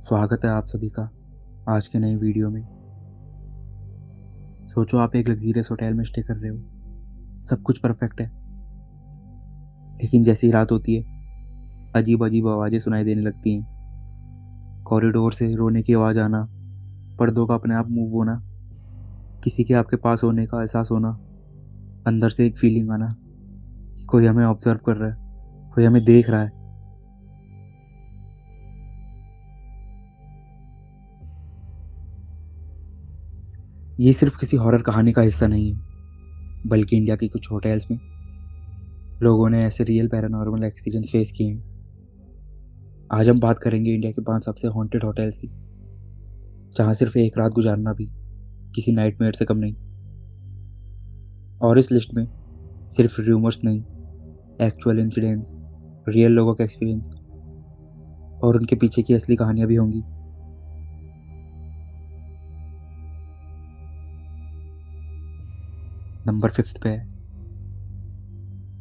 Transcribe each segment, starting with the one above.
स्वागत है आप सभी का आज के नए वीडियो में। सोचो आप एक लग्जीरियस होटल में स्टे कर रहे हो, सब कुछ परफेक्ट है, लेकिन जैसी रात होती है अजीब अजीब आवाज़ें सुनाई देने लगती हैं। कॉरिडोर से रोने की आवाज़ आना, पर्दों का अपने आप मूव होना, किसी के आपके पास होने का एहसास होना, अंदर से एक फीलिंग आना कि कोई हमें ऑब्जर्व कर रहा है, कोई हमें देख रहा है। ये सिर्फ किसी हॉरर कहानी का हिस्सा नहीं है, बल्कि इंडिया के कुछ होटल्स में लोगों ने ऐसे रियल पैरानॉर्मल एक्सपीरियंस फेस किए हैं। आज हम बात करेंगे इंडिया के 5 सबसे हॉन्टेड होटल्स की, जहाँ सिर्फ एक रात गुजारना भी किसी नाइटमेयर से कम नहीं। और इस लिस्ट में सिर्फ रूमर्स नहीं, एक्चुअल इंसिडेंट्स, रियल लोगों का एक्सपीरियंस और उनके पीछे की असली कहानियां भी होंगी। नंबर 5 पे है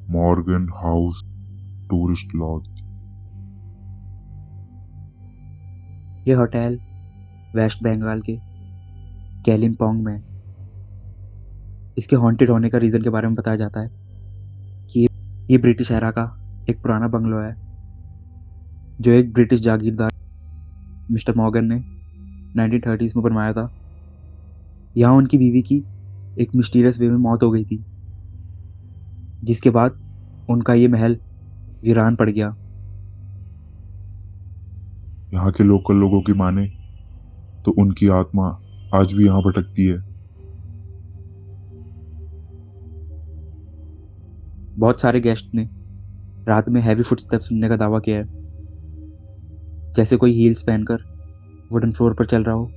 मॉर्गन हाउस टूरिस्ट लॉज। ये होटल वेस्ट बंगाल के कालिम्पोंग में है। इसके हॉन्टेड होने का रीज़न के बारे में बताया जाता है कि ये ब्रिटिश एरा का एक पुराना बंगलो है, जो एक ब्रिटिश जागीरदार मिस्टर मॉर्गन ने 1930s में बनवाया था। यहाँ उनकी बीवी की एक मिस्टीरियस वे में मौत हो गई थी, जिसके बाद उनका ये महल वीरान पड़ गया। यहाँ के लोकल लोगों की माने तो उनकी आत्मा आज भी यहाँ भटकती है। बहुत सारे गेस्ट ने रात में हैवी फुटस्टेप्स सुनने का दावा किया है, जैसे कोई हील्स पहनकर वुडन फ्लोर पर चल रहा हो।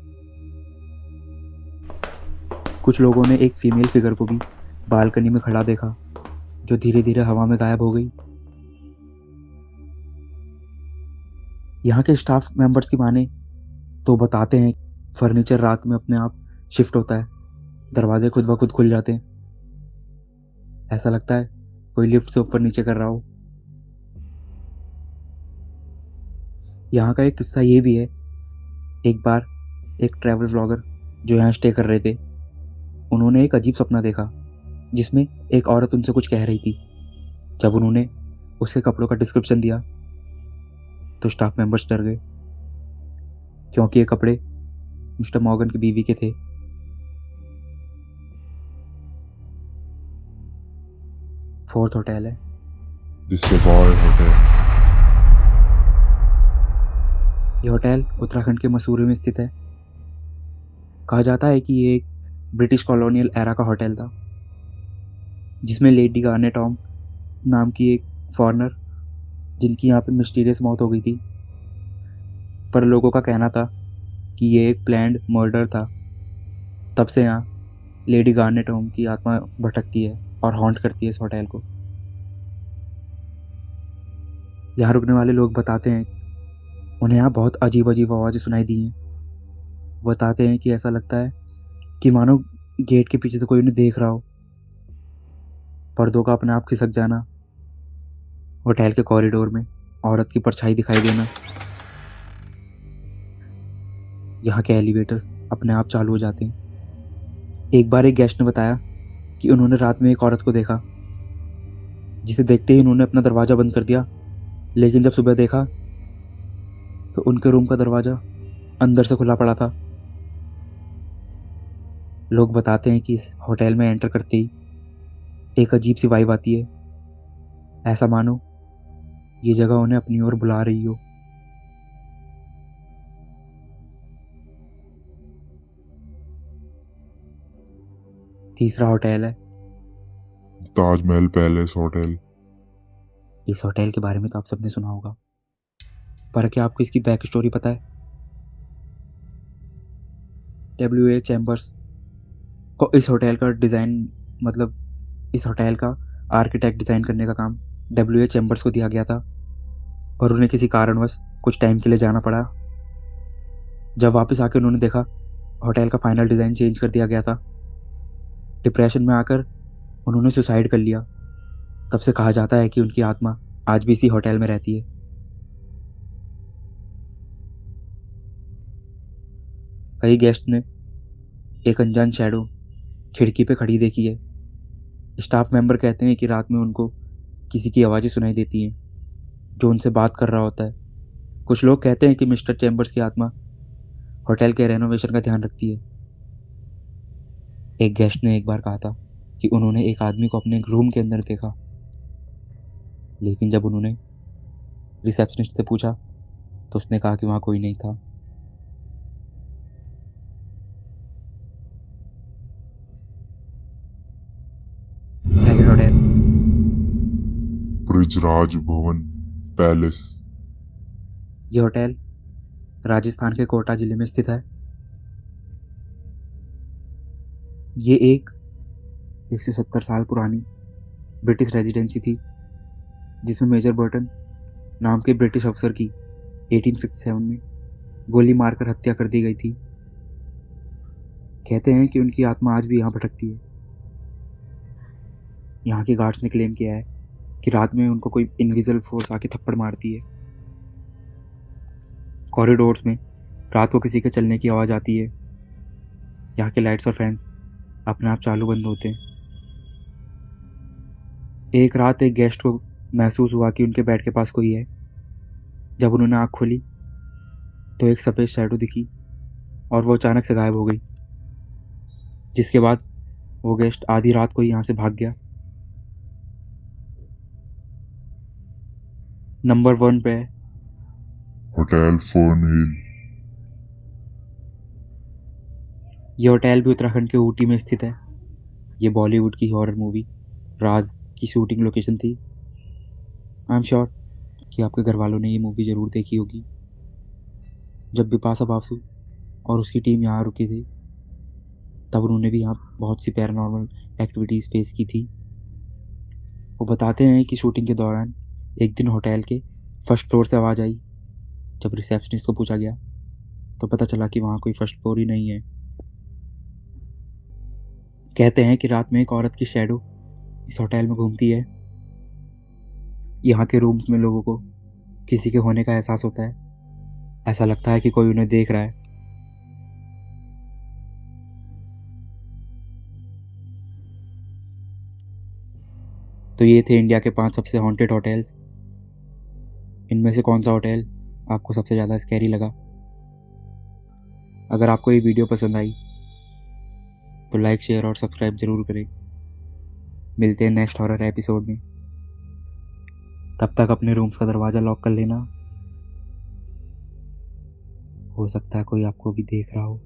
कुछ लोगों ने एक फीमेल फिगर को भी बालकनी में खड़ा देखा, जो धीरे धीरे हवा में गायब हो गई। यहाँ के स्टाफ मेंबर्स की माने तो बताते हैं फर्नीचर रात में अपने आप शिफ्ट होता है, दरवाजे खुद ब खुद खुल जाते हैं, ऐसा लगता है कोई लिफ्ट से ऊपर नीचे कर रहा हो। यहाँ का एक किस्सा ये भी है, एक बार एक ट्रैवल व्लॉगर जो यहाँ स्टे कर रहे थे, उन्होंने एक अजीब सपना देखा जिसमें एक औरत उनसे कुछ कह रही थी। जब उन्होंने उसके कपड़ों का डिस्क्रिप्शन दिया तो स्टाफ मेंबर्स डर गए, क्योंकि ये कपड़े मिस्टर मॉर्गन की बीवी के थे। फोर्थ होटल है द सवॉय होटल। ये होटल उत्तराखंड के मसूरी में स्थित है। कहा जाता है कि ये एक ब्रिटिश कॉलोनियल एरा का होटल था, जिसमें लेडी गार्नेट टॉम नाम की एक फॉरेनर, जिनकी यहाँ पे मिस्टीरियस मौत हो गई थी। पर लोगों का कहना था कि ये एक प्लान्ड मर्डर था। तब से यहाँ लेडी गार्नेट टॉम की आत्मा भटकती है और हॉन्ट करती है इस होटल को। यहाँ रुकने वाले लोग बताते हैं उन्हें यहाँ बहुत अजीब अजीब आवाज़ें सुनाई दी हैं। बताते हैं कि ऐसा लगता है कि मानो गेट के पीछे से कोई उन्हें देख रहा हो, पर्दों का अपने आप खिसक जाना, होटल के कॉरिडोर में औरत की परछाई दिखाई देना, यहाँ के एलिवेटर्स अपने आप चालू हो जाते हैं। एक बार एक गेस्ट ने बताया कि उन्होंने रात में एक औरत को देखा, जिसे देखते ही उन्होंने अपना दरवाज़ा बंद कर दिया, लेकिन जब सुबह देखा तो उनके रूम का दरवाज़ा अंदर से खुला पड़ा था। लोग बताते हैं कि इस होटल में एंटर करते ही एक अजीब सी वाइब आती है, ऐसा मानो ये जगह उन्हें अपनी ओर बुला रही हो। तीसरा होटल है, ताजमहल पैलेस होटल। इस होटल के बारे में तो आप सबने सुना होगा, पर क्या आपको इसकी बैक स्टोरी पता है? W.A. चैम्बर्स को इस होटल का डिज़ाइन, मतलब इस होटल का आर्किटेक्ट डिज़ाइन करने का काम W.A. चैम्बर्स को दिया गया था, पर उन्हें किसी कारणवश कुछ टाइम के लिए जाना पड़ा। जब वापस आकर उन्होंने देखा होटल का फाइनल डिज़ाइन चेंज कर दिया गया था। डिप्रेशन में आकर उन्होंने सुसाइड कर लिया। तब से कहा जाता है कि उनकी आत्मा आज भी इसी होटल में रहती है। कई गेस्ट ने एक अनजान शैडो खिड़की पे खड़ी देखी है। स्टाफ मेंबर कहते हैं कि रात में उनको किसी की आवाज़ें सुनाई देती हैं जो उनसे बात कर रहा होता है। कुछ लोग कहते हैं कि मिस्टर चैम्बर्स की आत्मा होटल के रेनोवेशन का ध्यान रखती है। एक गेस्ट ने एक बार कहा था कि उन्होंने एक आदमी को अपने रूम के अंदर देखा, लेकिन जब उन्होंने रिसेप्शनिस्ट से पूछा तो उसने कहा कि वहाँ कोई नहीं था। सेकंड होटल, ब्रिजराज भवन पैलेस। ये होटल राजस्थान के कोटा जिले में स्थित है। ये एक 170 साल पुरानी ब्रिटिश रेजिडेंसी थी जिसमें मेजर बर्टन नाम के ब्रिटिश अफसर की 1857 में गोली मारकर हत्या कर दी गई थी। कहते हैं कि उनकी आत्मा आज भी यहाँ भटकती है। यहाँ के गार्ड्स ने क्लेम किया है कि रात में उनको कोई इनविजिबल फोर्स आके थप्पड़ मारती है। कॉरिडोर्स में रात को किसी के चलने की आवाज़ आती है। यहाँ के लाइट्स और फैंस अपने आप चालू बंद होते हैं। एक रात एक गेस्ट को महसूस हुआ कि उनके बेड के पास कोई है। जब उन्होंने आँख खोली तो एक सफ़ेद शैडो दिखी और वो अचानक से गायब हो गई, जिसके बाद वो गेस्ट आधी रात को ही यहाँ से भाग गया। नंबर 1 पे है होटल फोर्न हिल। ये होटल भी उत्तराखंड के ऊटी में स्थित है। ये बॉलीवुड की हॉरर मूवी राज की शूटिंग लोकेशन थी। आई एम श्योर कि आपके घर वालों ने ये मूवी ज़रूर देखी होगी। जब बिपाशा बासु और उसकी टीम यहाँ रुकी थी तब उन्होंने भी यहाँ बहुत सी पैरानॉर्मल एक्टिविटीज़ फेस की थी। वो बताते हैं कि शूटिंग के दौरान एक दिन होटल के फर्स्ट फ्लोर से आवाज़ आई। जब रिसेप्शनिस्ट को पूछा गया तो पता चला कि वहाँ कोई फर्स्ट फ्लोर ही नहीं है। कहते हैं कि रात में एक औरत की शैडो इस होटल में घूमती है। यहाँ के रूम्स में लोगों को किसी के होने का एहसास होता है। ऐसा लगता है कि कोई उन्हें देख रहा है। तो ये थे इंडिया के 5 सबसे हॉन्टेड होटल्स। इनमें से कौन सा होटल आपको सबसे ज़्यादा स्कैरी लगा? अगर आपको ये वीडियो पसंद आई तो लाइक, शेयर और सब्सक्राइब ज़रूर करें। मिलते हैं नेक्स्ट हॉरर एपिसोड में। तब तक अपने रूम्स का दरवाज़ा लॉक कर लेना। हो सकता है कोई आपको भी देख रहा हो।